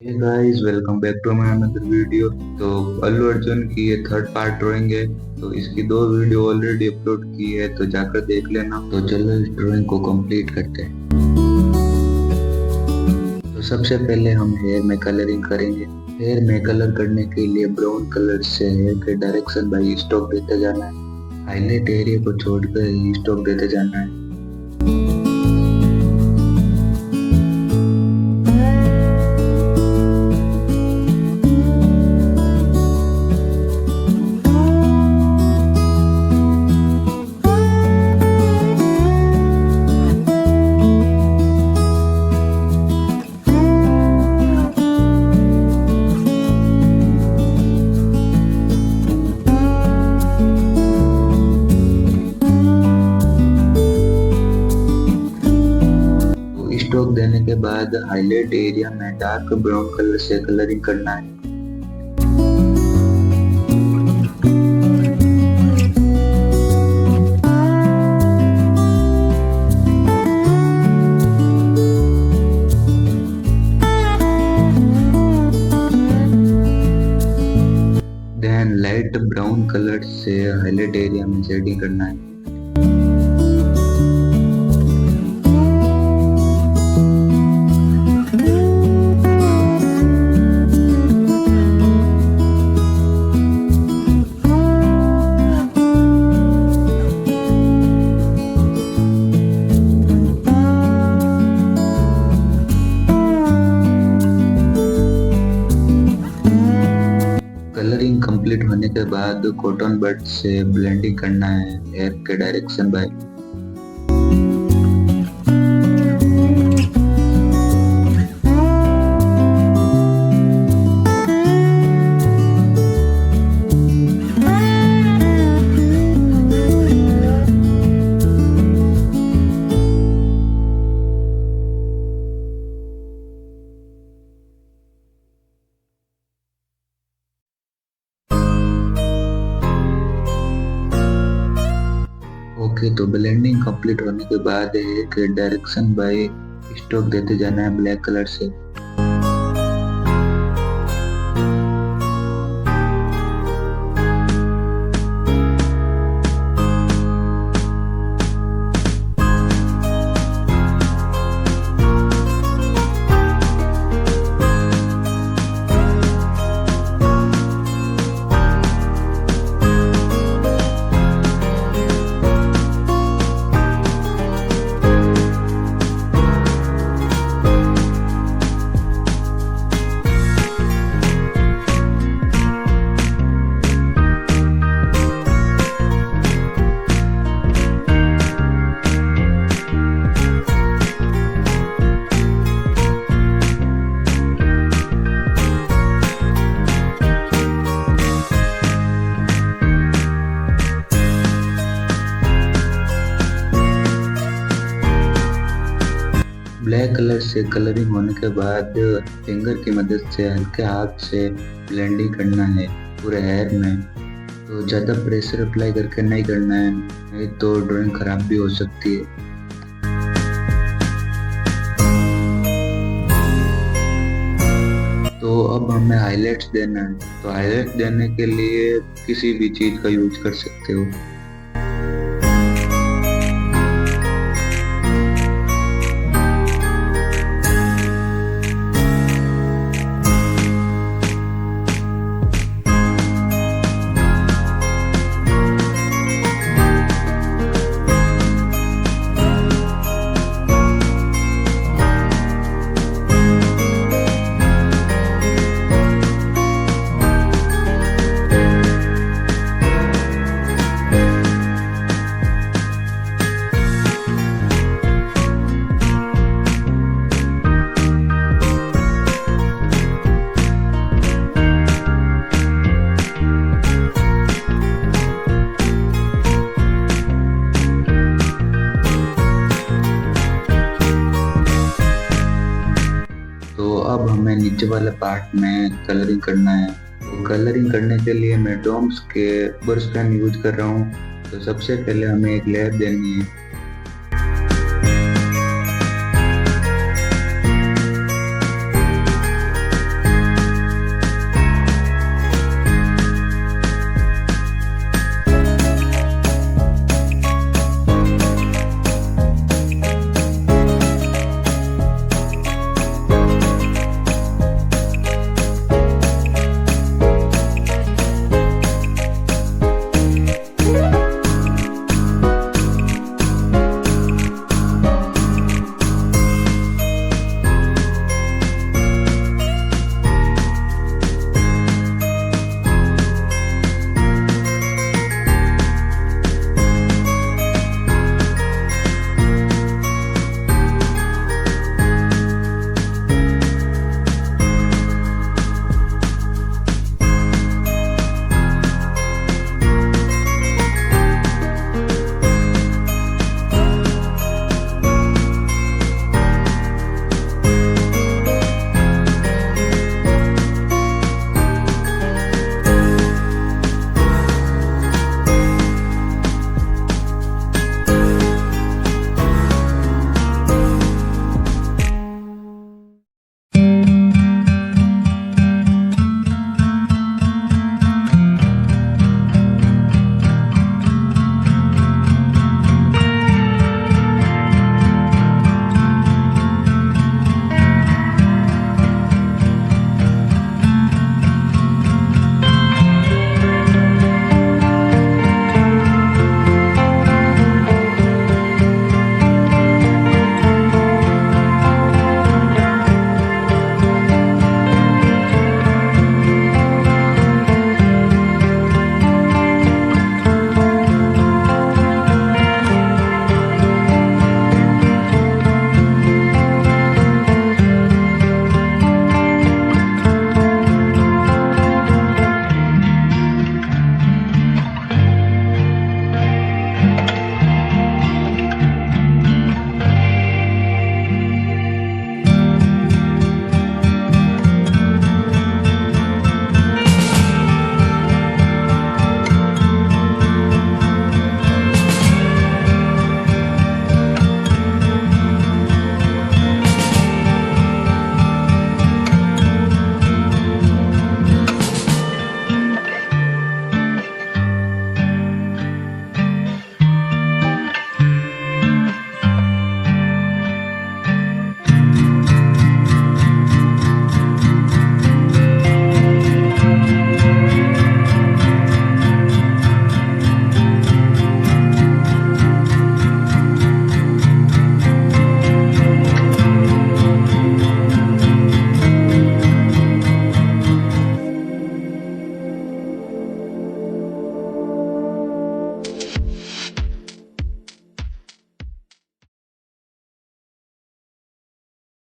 Hey guys, welcome back to my another video. तो अल्लू अर्जुन की ये थर्ड पार्ट ड्राइंग है। तो इसकी दो वीडियो ऑलरेडी अपलोड की है, तो जाकर देख लेना। तो चलो इस ड्राइंग को कंप्लीट करते हैं। तो सबसे पहले हम हेयर में कलरिंग करेंगे। हेयर में कलर करने के लिए ब्राउन कलर से हेयर के डायरेक्शन बाई स्ट्रोक देते जाना है। हाईलाइट एरिया को छोड़कर ही स्ट्रोक देते जाना है। स्ट्रोक देने के बाद हाईलाइट एरिया में डार्क ब्राउन कलर से कलरिंग करना है। देन लाइट ब्राउन कलर से हाईलाइट एरिया में शेडिंग करना है। कलरिंग कंप्लीट होने के बाद कॉटन बड से ब्लेंडिंग करना है हेयर के डायरेक्शन बाय। ओके, तो ब्लेंडिंग कंप्लीट होने के बाद एक डायरेक्शन बाय स्ट्रोक देते जाना है ब्लैक कलर से। ब्लैक कलर से कलरिंग होने के बाद फिंगर की मदद से हल्के हाथ से ब्लेंडिंग करना है पूरे हेयर में। तो ज़्यादा प्रेशर अप्लाई करके नहीं करना है, नहीं तो ड्राइंग खराब भी हो सकती है। तो अब हमें हाईलाइट्स देना है। तो हाईलाइट देने के लिए किसी भी चीज़ का यूज कर सकते हो। तो अब हमें नीचे वाले पार्ट में कलरिंग करना है। तो कलरिंग करने के लिए मैं डोम्स के ब्रश पेन यूज कर रहा हूँ। तो सबसे पहले हमें एक लेयर देनी है।